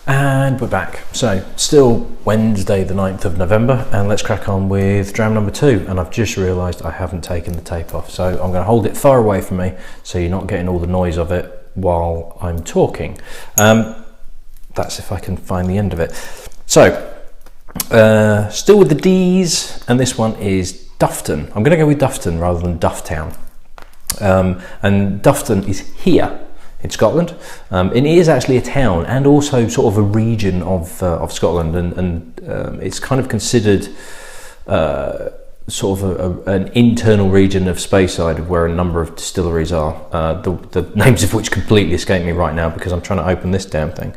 And we're back. So still Wednesday the 9th of November, and let's crack on with dram number 2. And I've just realised I haven't taken the tape off, so I'm going to hold it far away from me so you're not getting all the noise of it while I'm talking. That's if I can find the end of it. So still with the D's, and this one is Dufftown. I'm going to go with Dufftown rather than Dufftown. And Dufftown is here in Scotland. It is actually a town and also sort of a region of Scotland, and it's kind of considered sort of an internal region of Speyside, of where a number of distilleries are, the names of which completely escape me right now because I'm trying to open this damn thing.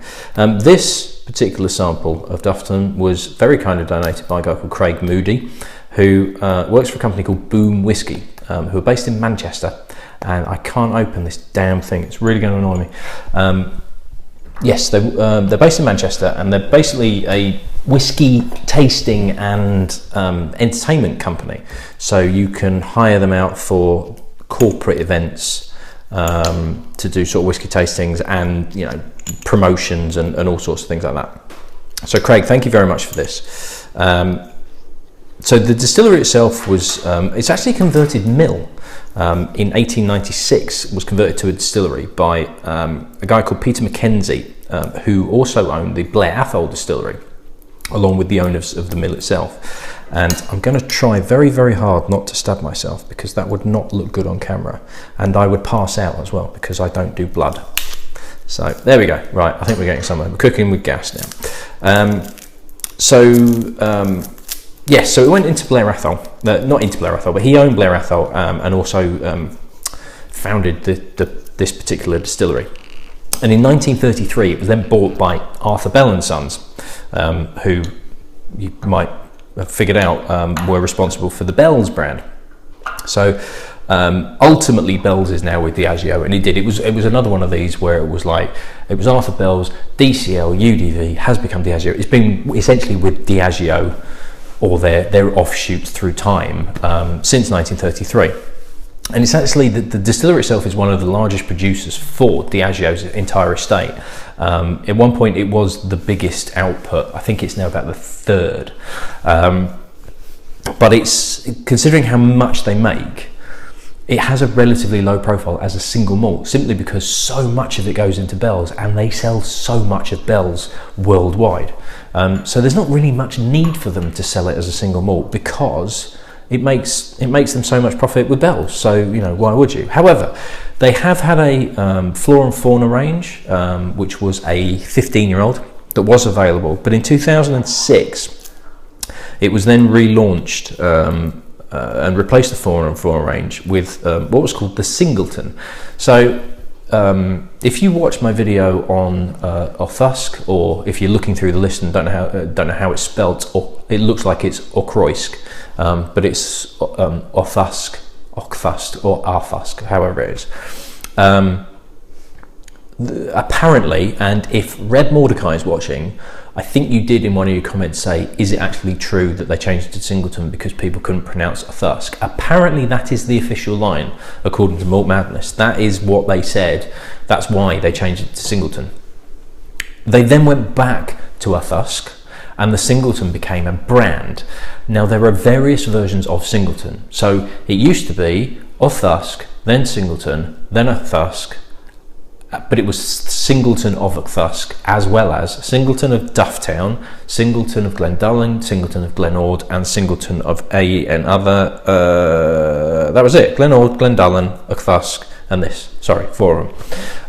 This particular sample of Dufftown was very kindly donated by a guy called Craig Moody, who works for a company called Boom Whisky, who are based in Manchester. And I can't open this damn thing, it's really going to annoy me. Yes, they're based in Manchester, and they're basically a whiskey tasting and entertainment company. So you can hire them out for corporate events, to do sort of whiskey tastings and, you know, promotions and all sorts of things like that. So Craig, thank you very much for this. So the distillery itself was, it's actually a converted mill. In 1896 was converted to a distillery by a guy called Peter Mackenzie, who also owned the Blair Athol distillery, along with the owners of the mill itself. And I'm going to try very, very hard not to stab myself, because that would not look good on camera, and I would pass out as well because I don't do blood. So there we go. Right, I think we're getting somewhere. We're cooking with gas now. Yes, so it went into Blair Athol, not into Blair Athol, but he owned Blair Athol, and also founded this particular distillery. And in 1933, it was then bought by Arthur Bell and Sons, who you might have figured out were responsible for the Bell's brand. So ultimately, Bell's is now with Diageo, and it was another one of these where it was like, it was Arthur Bell's, DCL, UDV has become Diageo. It's been essentially with Diageo, or their offshoots through time, since 1933. And it's actually, the distillery itself is one of the largest producers for Diageo's entire estate. At one point it was the biggest output. I think it's now about the third. But it's, considering how much they make, it has a relatively low profile as a single malt, simply because so much of it goes into Bell's, and they sell so much of Bell's worldwide. So there's not really much need for them to sell it as a single malt, because it makes them so much profit with Bell's. So, you know, why would you? However, they have had a Flora and Fauna range, which was a 15-year-old that was available, but in 2006 it was then relaunched and replaced the Flora and Fauna range with what was called the Singleton. So if you watch my video on Auchroisk, or if you're looking through the list and don't know how it's spelt, or it looks like it's Auchroisk, but it's Auchroisk, or Auchroisk, however it is. Apparently, and if Red Mordecai is watching, I think you did in one of your comments say, is it actually true that they changed it to Singleton because people couldn't pronounce Auchroisk? Apparently that is the official line, according to Malt Madness. That is what they said. That's why they changed it to Singleton. They then went back to Auchroisk, and the Singleton became a brand. Now, there are various versions of Singleton. So it used to be Auchroisk, then Singleton, then Auchroisk, but it was Singleton of Auchroisk, as well as Singleton of Dufftown, Singleton of Glendullan, Singleton of Glen Ord, and Singleton of A and other. That was it. Glen Ord, Glendullan, Auchroisk, and this. Sorry, four of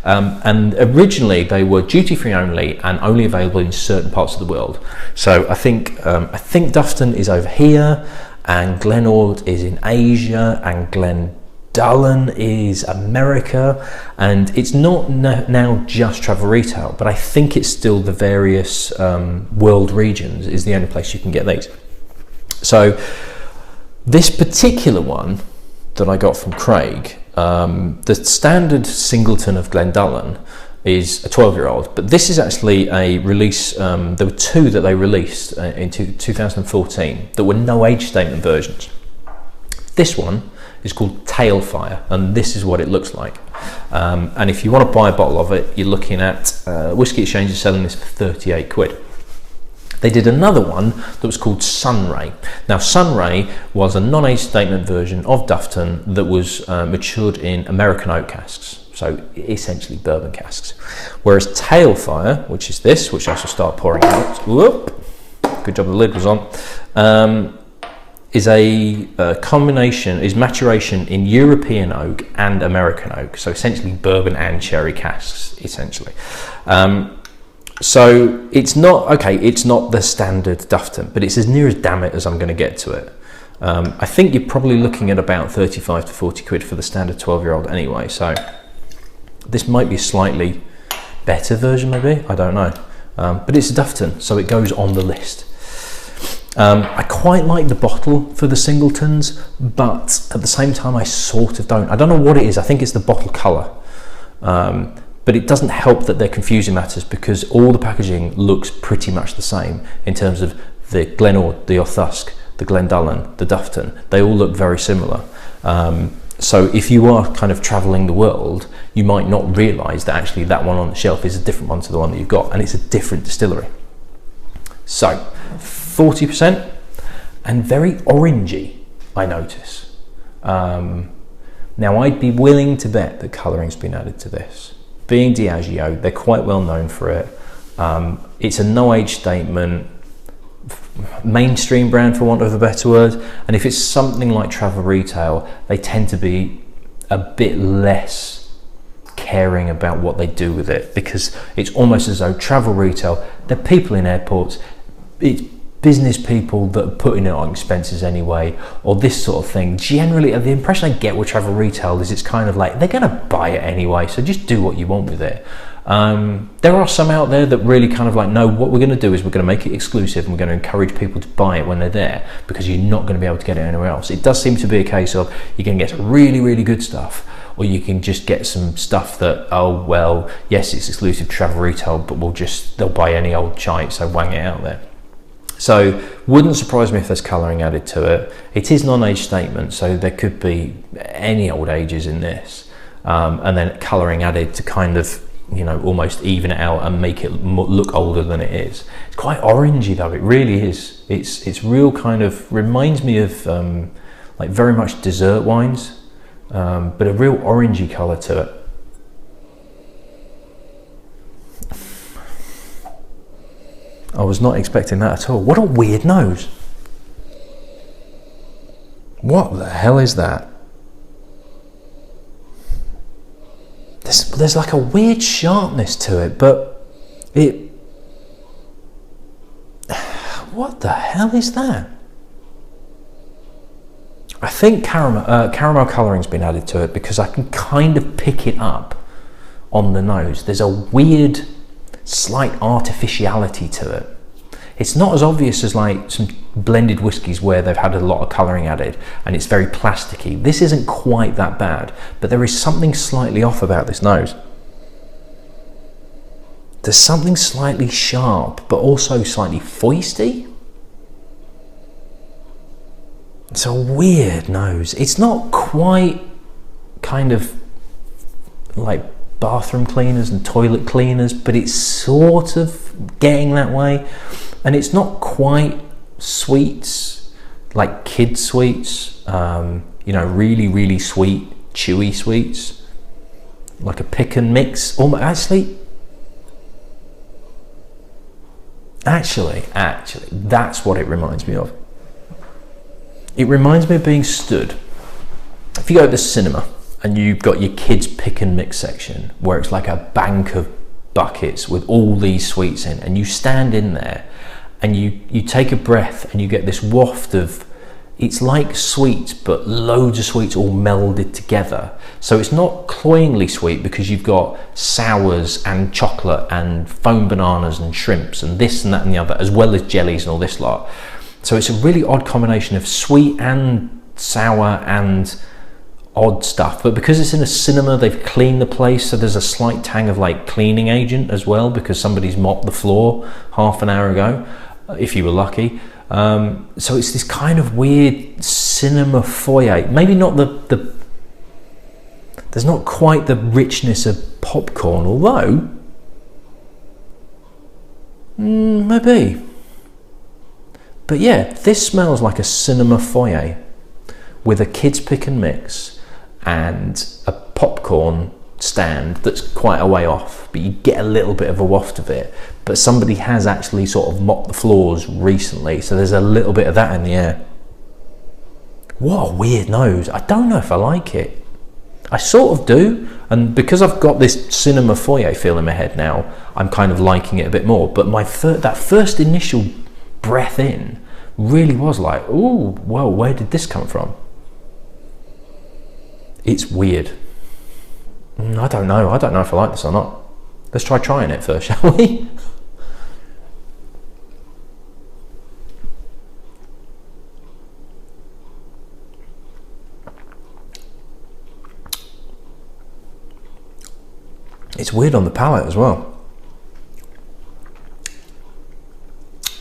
them. And originally they were duty-free only, and only available in certain parts of the world. So I think Dufftown is over here, and Glen Ord is in Asia, and Glendullan is America, and it's not now just travel retail, but I think it's still the various world regions is the only place you can get these. So this particular one that I got from Craig, the standard Singleton of Glendullan is a 12-year-old, but this is actually a release. There were two that they released in 2014 that were no age statement versions. This one is called Tailfire, and this is what it looks like. And if you want to buy a bottle of it, you're looking at Whisky Exchange is selling this for 38 quid. They did another one that was called Sunray. Now, Sunray was a non-age statement version of Dufftown that was matured in American oak casks, so essentially bourbon casks. Whereas Tailfire, which is this, which I shall start pouring out, whoop, good job the lid was on, is a combination, is maturation in European oak and American oak, so essentially bourbon and sherry casks, essentially. So it's not, okay, it's not the standard Dufftown, but it's as near as damn it as I'm going to get to it. I think you're probably looking at about 35 to 40 quid for the standard 12-year-old anyway, so this might be a slightly better version maybe, I don't know. But it's a Dufftown, so it goes on the list. I quite like the bottle for the Singletons, but at the same time I sort of don't. I don't know what it is, I think it's the bottle colour. But it doesn't help that they're confusing matters, because all the packaging looks pretty much the same in terms of the Glen Ord, the Auchroisk, the Glendullan, the Dufftown. They all look very similar. So if you are kind of travelling the world, you might not realise that actually that one on the shelf is a different one to the one that you've got, and it's a different distillery. So 40% and very orangey, I notice. Now I'd be willing to bet that colouring's been added to this. Being Diageo, they're quite well known for it. It's a no-age statement, mainstream brand for want of a better word, and if it's something like travel retail, they tend to be a bit less caring about what they do with it, because it's almost as though travel retail, they're people in airports, it's business people that are putting it on expenses anyway, or this sort of thing. Generally, the impression I get with travel retail is it's kind of like they're going to buy it anyway, so just do what you want with it. There are some out there that really kind of like, no, what we're going to do is we're going to make it exclusive and we're going to encourage people to buy it when they're there, because you're not going to be able to get it anywhere else. It does seem to be a case of you can get some really, really good stuff, or you can just get some stuff that, oh, well, yes, it's exclusive travel retail, but they'll buy any old shite, so wang it out there. So wouldn't surprise me if there's colouring added to it. It is non-age statement, so there could be any old ages in this, and then colouring added to kind of, you know, almost even it out and make it look older than it is. It's quite orangey though, it really is. It's real kind of, reminds me of like very much dessert wines, but a real orangey colour to it. I was not expecting that at all. What a weird nose. What the hell is that? There's like a weird sharpness to it, but it... What the hell is that? I think caramel colouring's been added to it, because I can kind of pick it up on the nose. There's a weird slight artificiality to it. It's not as obvious as like some blended whiskies where they've had a lot of colouring added and it's very plasticky. This isn't quite that bad, but there is something slightly off about this nose. There's something slightly sharp, but also slightly foisty. It's a weird nose. It's not quite kind of like bathroom cleaners and toilet cleaners, but it's sort of getting that way. And it's not quite sweets, like kid sweets, you know, really, really sweet, chewy sweets, like a pick and mix. Actually, that's what it reminds me of. It reminds me of being stood. If you go to the cinema and you've got your kids pick and mix section where it's like a bank of buckets with all these sweets in, and you stand in there and you take a breath and you get this waft of, it's like sweets but loads of sweets all melded together. So it's not cloyingly sweet because you've got sours and chocolate and foam bananas and shrimps and this and that and the other, as well as jellies and all this lot. So it's a really odd combination of sweet and sour and odd stuff, but because it's in a cinema, they've cleaned the place, so there's a slight tang of like cleaning agent as well, because somebody's mopped the floor half an hour ago, if you were lucky. So it's this kind of weird cinema foyer, maybe not the there's not quite the richness of popcorn, although maybe. But yeah, this smells like a cinema foyer with a kids pick and mix and a popcorn stand that's quite a way off, but you get a little bit of a waft of it. But somebody has actually sort of mopped the floors recently, so there's a little bit of that in the air. What a weird nose. I don't know if I like it. I sort of do, and because I've got this cinema foyer feel in my head now, I'm kind of liking it a bit more. But that first initial breath in really was like, oh, well, where did this come from? It's weird. I don't know if I like this or not. Let's try trying it first, shall we? It's weird on the palate as well.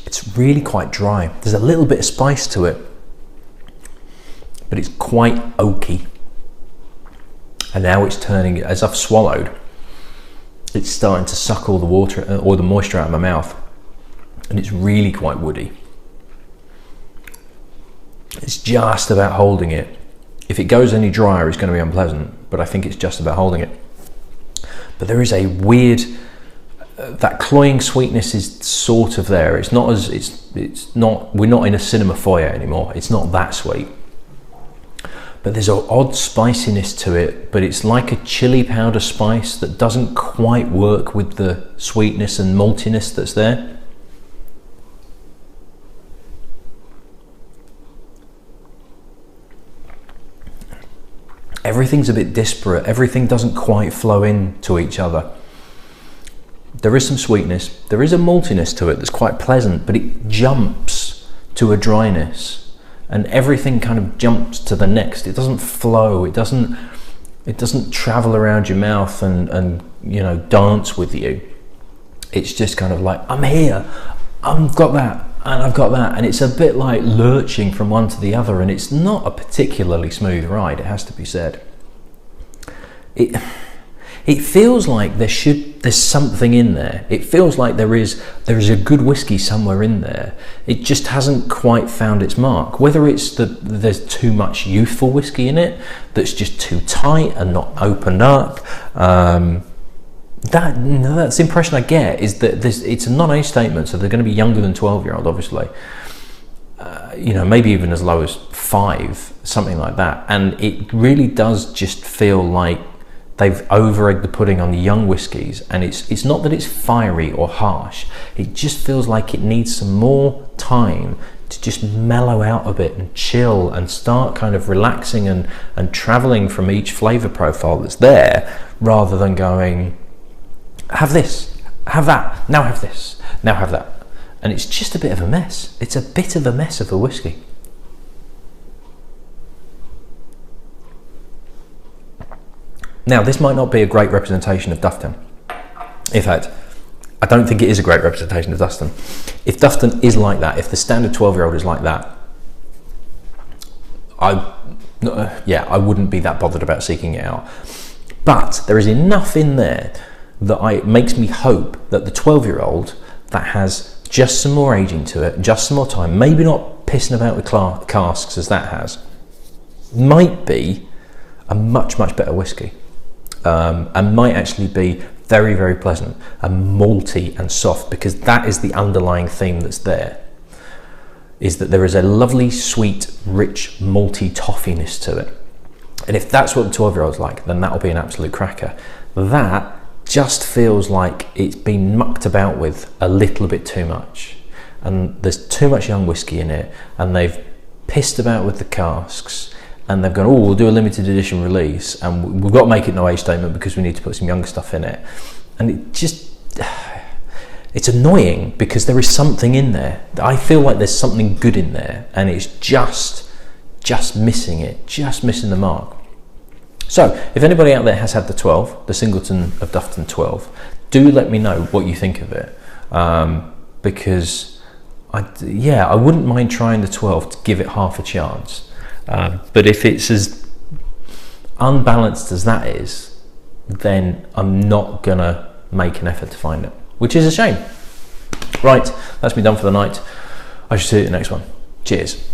It's really quite dry. There's a little bit of spice to it, but it's quite oaky. And now it's turning, as I've swallowed, it's starting to suck all the water or the moisture out of my mouth, and it's really quite woody. It's just about holding it. If it goes any drier, it's going to be unpleasant, but I think it's just about holding it. But there is a weird, that cloying sweetness is sort of there. It's not as, it's not, we're not in a cinema foyer anymore. It's not that sweet. But there's an odd spiciness to it, but it's like a chili powder spice that doesn't quite work with the sweetness and maltiness that's there. Everything's a bit disparate. Everything doesn't quite flow into each other. There is some sweetness. There is a maltiness to it that's quite pleasant, but it jumps to a dryness, and everything kind of jumps to the next. It doesn't flow. It doesn't travel around your mouth and you know, dance with you. It's just kind of like, I'm here. I've got that. And I've got that, and it's a bit like lurching from one to the other, and it's not a particularly smooth ride, it has to be said. It feels like there's something in there. It feels like there is a good whiskey somewhere in there. It just hasn't quite found its mark. Whether it's that there's too much youthful whiskey in it, that's just too tight and not opened up. That's the impression I get, is that it's a non-age statement, so they're going to be younger than 12-year-old, obviously. You know, maybe even as low as 5, something like that. And it really does just feel like they've over-egged the pudding on the young whiskies, and it's not that it's fiery or harsh. It just feels like it needs some more time to just mellow out a bit and chill and start kind of relaxing and traveling from each flavour profile that's there, rather than going, have this, have that, now have this, now have that. And it's just a bit of a mess. It's a bit of a mess of a whiskey. Now, this might not be a great representation of Dufftown. In fact, I don't think it is a great representation of Dufftown. If Dufftown is like that, if the standard 12-year-old is like that, I wouldn't be that bothered about seeking it out. But there is enough in there that it makes me hope that the 12-year-old that has just some more aging to it, just some more time, maybe not pissing about with casks as that has, might be a much, much better whiskey, and might actually be very, very pleasant and malty and soft, because that is the underlying theme that's there, is that there is a lovely, sweet, rich, malty toffiness to it. And if that's what the 12-year-old's like, then that'll be an absolute cracker. That just feels like it's been mucked about with a little bit too much, and there's too much young whiskey in it, and they've pissed about with the casks, and they've gone, oh, we'll do a limited edition release, and we've got to make it no age statement because we need to put some younger stuff in it. And it just, it's annoying, because there is something in there. I feel like there's something good in there, and it's just missing it, just missing the mark. So, if anybody out there has had the 12, the Singleton of Dufftown 12, do let me know what you think of it, because I wouldn't mind trying the 12 to give it half a chance. But if it's as, unbalanced as that is, then I'm not gonna make an effort to find it, which is a shame. Right, that's me done for the night. I shall see you at the next one. Cheers.